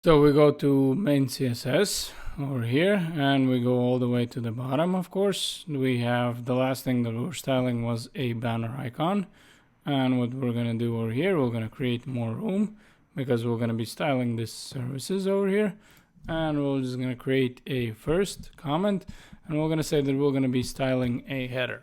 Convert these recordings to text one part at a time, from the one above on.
So we go to main CSS over here and we go all the way to the bottom. Of course, we have the last thing that we were styling was a banner icon. And what we're going to do over here, we're going to create more room because we're going to be styling this services over here. And we're just going to create a first comment and we're going to say that we're going to be styling a header.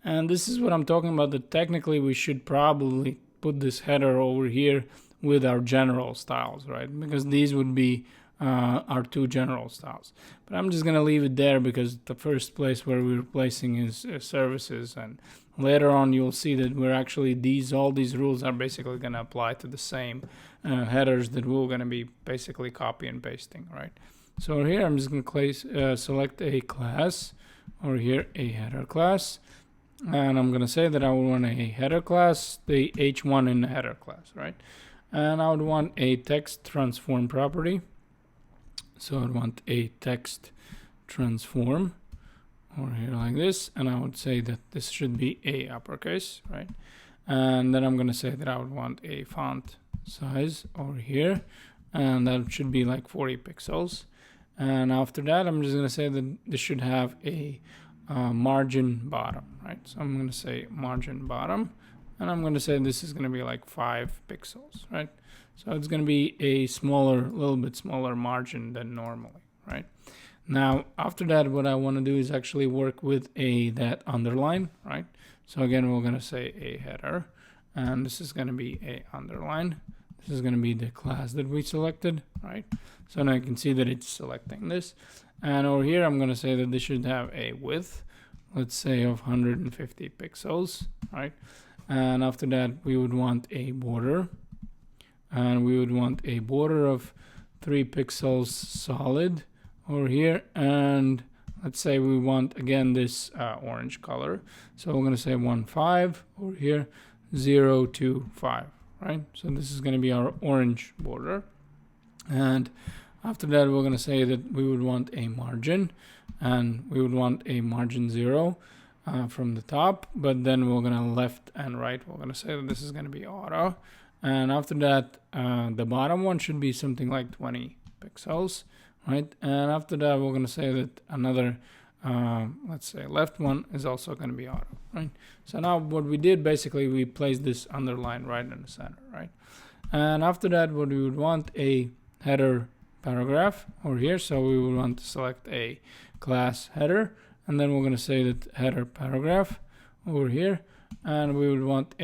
And this is what I'm talking about, that technically we should probably put this header over here with our general styles, right? Because these would be our two general styles. But I'm just going to leave it there because the first place where we're placing is services, and later on you'll see that we're actually all these rules are basically going to apply to the same headers that we're going to be basically copy and pasting, right? So here I'm just going to select a class, or here a header class, and I'm going to say that I would want a header class, the h1 in the header class, right? And I would want a text transform property. So I'd want a text transform over here like this, and I would say that this should be a uppercase, right? And then I'm going to say that I would want a font size over here, and that should be like 40 pixels. And after that, I'm just going to say that this should have a margin bottom, right? So I'm going to say margin bottom, and I'm going to say this is going to be like 5 pixels, right? So it's going to be a little bit smaller margin than normally, right? Now, after that, what I want to do is actually work with that underline, right? So again, we're going to say a header, and this is going to be a underline. This is going to be the class that we selected, right? So now you can see that it's selecting this. And over here, I'm going to say that this should have a width, let's say of 150 pixels, right? And after that, we would want a border, and we would want a border of 3 pixels solid over here. And let's say we want again this orange color. So we're going to say 1.5 over here, 0 to 5, right? So this is going to be our orange border. And after that, we're going to say that we would want a margin, and we would want a margin 0 from the top, but then we're going to left and right, we're going to say that this is going to be auto. And after that, the bottom one should be something like 20 pixels, right? And after that, we're going to say that another, let's say left one is also going to be auto, right? So now what we did, basically, we placed this underline right in the center, right? And after that, what we would want a header paragraph over here. So we would want to select a class header, and then we're going to say that header paragraph over here, and we would want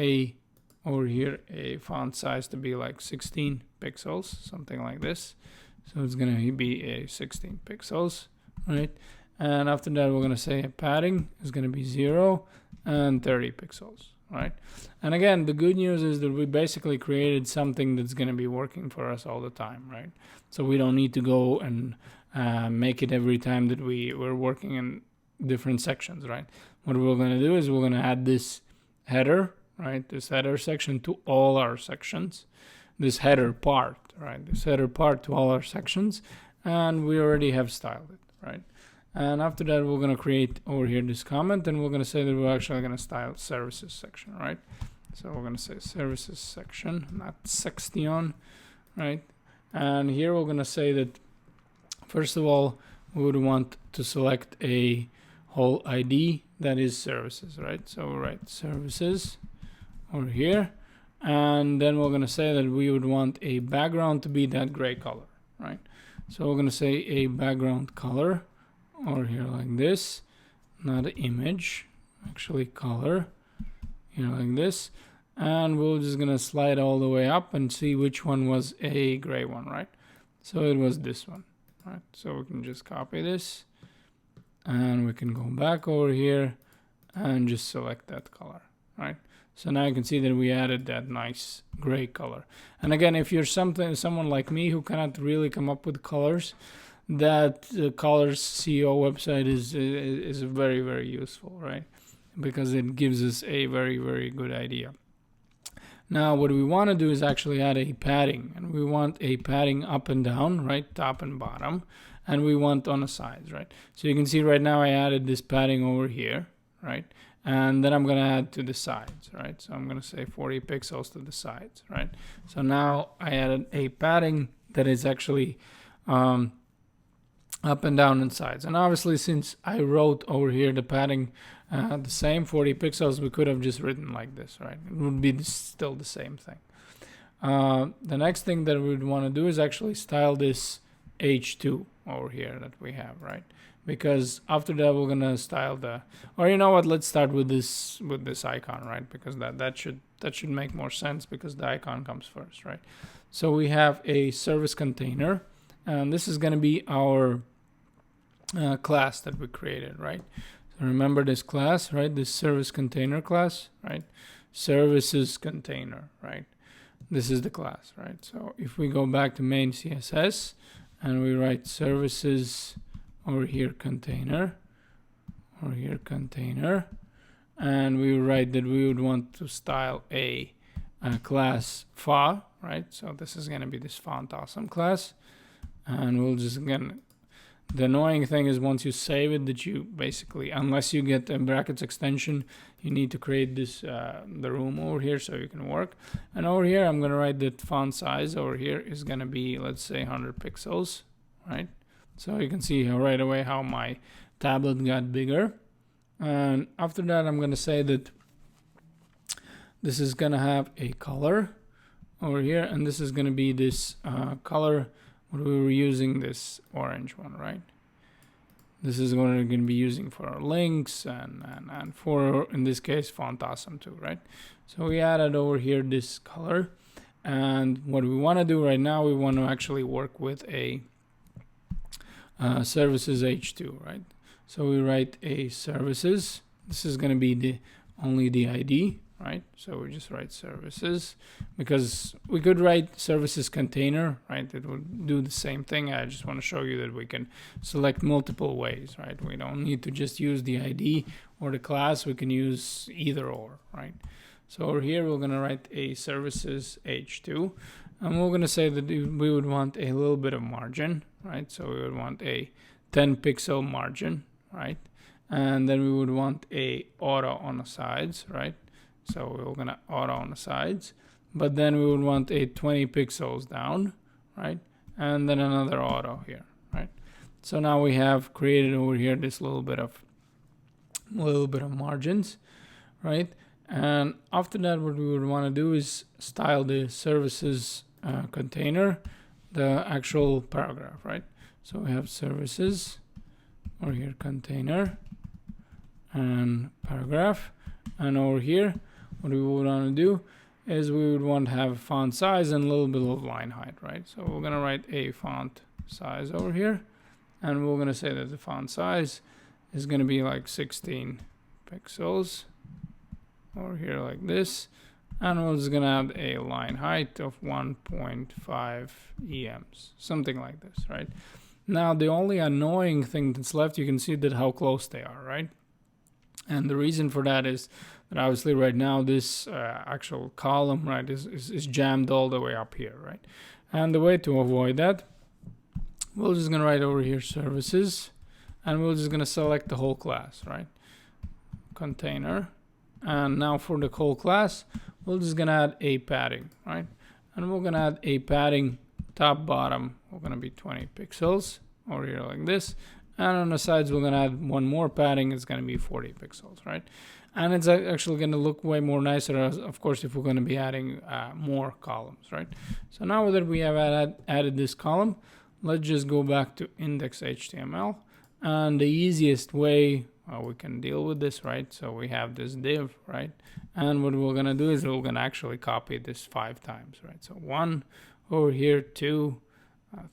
over here a font size to be like 16 pixels, something like this. So it's going to be a 16 pixels, right? And after that, we're going to say padding is going to be 0 and 30 pixels, right? And again, the good news is that we basically created something that's going to be working for us all the time, right? So we don't need to go and make it every time that we're working in different sections, right? What we're going to do is we're going to add this header, right? This header section to all our sections, this header part, right? This header part to all our sections, and we already have styled it, right? And after that, we're going to create over here this comment, and we're going to say that we're actually going to style services section, right? So we're going to say services section, not section, right? And here we're going to say that, first of all, we would want to select a whole ID that is services, right? So we'll write services over here, and then we're going to say that we would want a background to be that gray color, right? So we're going to say a background color over here like this, not an image, actually color here like this, and we're just going to slide all the way up and see which one was a gray one, right? So it was this one, right? So we can just copy this, and we can go back over here and just select that color, right? So now you can see that we added that nice gray color. And again, if you're someone like me who cannot really come up with colors, that colors CEO website is very, very useful, right? Because it gives us a very, very good idea. Now, what we want to do is actually add a padding, and we want a padding up and down, right? Top and bottom, and we want on the sides, right? So you can see right now I added this padding over here, right? And then I'm going to add to the sides, right? So I'm going to say 40 pixels to the sides, right? So now I added a padding that is actually up and down and sides. And obviously, since I wrote over here the padding the same 40 pixels, we could have just written like this, right? It would be still the same thing. The next thing that we would want to do is actually style this H2 over here that we have, right? Because after that we're gonna style the, or you know what? Let's start with this icon, right? Because that should make more sense because the icon comes first, right? So we have a service container, and this is gonna be our class that we created, right? So remember this class, right? This service container class, right? Services container, right? This is the class, right? So if we go back to main CSS and we write services over here container, and we write that we would want to style a class fa, right? So this is going to be this font awesome class, and we'll just again. The annoying thing is once you save it, that you basically, unless you get a brackets extension, you need to create this the room over here so you can work. And over here, I'm gonna write that font size over here is gonna be, let's say, 100 pixels, right? So you can see right away how my tablet got bigger. And after that, I'm gonna say that this is gonna have a color over here, and this is gonna be this color. What we were using, this orange one, right? This is what we're going to be using for our links and for, in this case, font awesome too, right? So we added over here this color, and what we want to do right now, we want to actually work with a services H2, right? So we write a services. This is going to be only the ID, right? So we just write services, because we could write services container, right? It would do the same thing. I just want to show you that we can select multiple ways, right? We don't need to just use the ID or the class. We can use either or, right? So over here, we're going to write a services H2, and we're going to say that we would want a little bit of margin, right? So we would want a 10 pixel margin, right? And then we would want a auto on the sides, right? So we're gonna auto on the sides, but then we would want a 20 pixels down, right? And then another auto here, right? So now we have created over here this little bit of margins, right? And after that, what we would want to do is style the services container, the actual paragraph, right? So we have services over here container and paragraph, and over here, what we would want to do is we would want to have font size and a little bit of line height, right? So we're going to write a font size over here, and we're going to say that the font size is going to be like 16 pixels over here like this, and we're just going to have a line height of 1.5 EMs, something like this, right? Now the only annoying thing that's left, you can see that how close they are, right? And the reason for that is that obviously right now this actual column, right, is jammed all the way up here, right? And the way to avoid that, we're just gonna write over here services, and we're just gonna select the whole class, right? Container. And now for the whole class, we're just gonna add a padding, right? And we're gonna add a padding top bottom, we're gonna be 20 pixels over here like this. And on the sides, we're going to add one more padding. It's going to be 40 pixels, right? And it's actually going to look way more nicer, of course, if we're going to be adding more columns, right? So now that we have added this column, let's just go back to index.html. And the easiest way we can deal with this, right? So we have this div, right? And what we're going to do is we're going to actually copy this 5 times, right? So 1 over here, 2,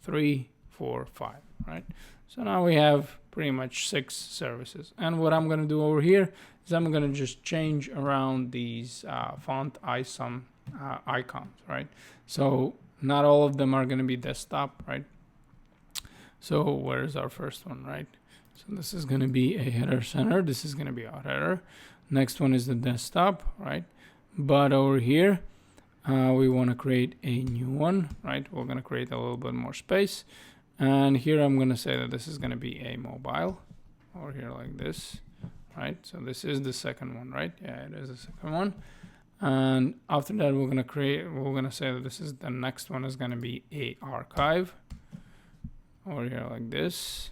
3, 4, 5, right? So now we have pretty much 6 services. And what I'm going to do over here is I'm going to just change around these font awesome icons, right? So not all of them are going to be desktop, right? So where's our first one, right? So this is going to be a header center. This is going to be our header. Next one is the desktop, right? But over here, we want to create a new one, right? We're going to create a little bit more space. And here I'm going to say that this is going to be a mobile over here like this, right? So this is the second one, right? Yeah, it is the second one. And after that, we're gonna say that this is the next one is gonna be a archive over here like this.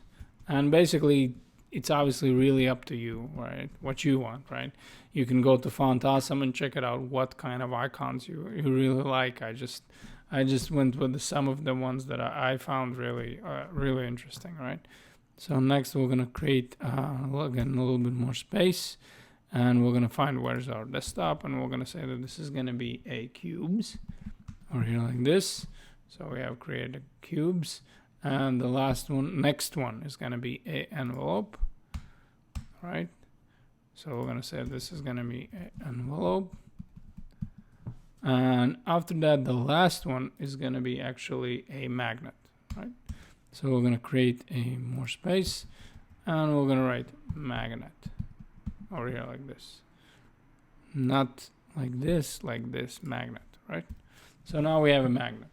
And basically, it's obviously really up to you, right? What you want, right? You can go to Font Awesome and check it out. What kind of icons you really like? I just went with some of the ones that I found really really interesting, right? So next we're gonna create again a little bit more space, and we're gonna find where's our desktop, and we're gonna say that this is gonna be a cubes over here like this. So we have created cubes, and the next one is gonna be a envelope, right? So we're gonna say this is gonna be an envelope, and after that the last one is gonna be actually a magnet, right? So we're gonna create a more space, and we're gonna write magnet over here like this, not like this magnet, right? So now we have a magnet,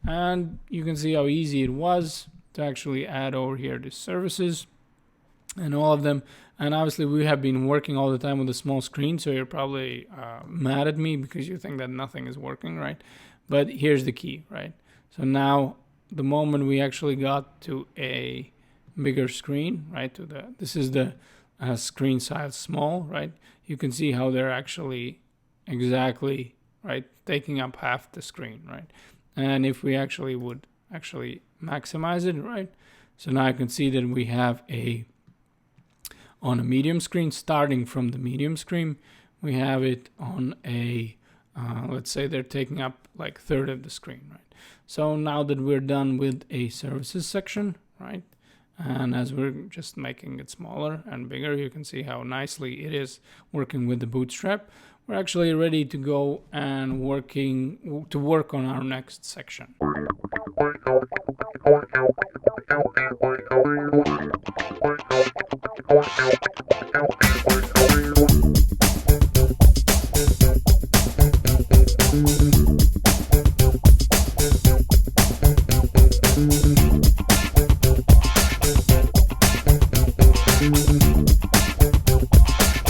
and you can see how easy it was to actually add over here the services and all of them. And obviously we have been working all the time with a small screen, so you're probably mad at me because you think that nothing is working, right? But here's the key, right? So now the moment we actually got to a bigger screen, right, this is the screen size small, right? You can see how they're actually exactly, right, taking up half the screen, right? And if we actually would maximize it, right? So now I can see that we have on a medium screen, starting from the medium screen, we have it on a, let's say they're taking up like third of the screen, right? So now that we're done with a services section, right? And as we're just making it smaller and bigger, you can see how nicely it is working with the Bootstrap. We're actually ready to go and work on our next section.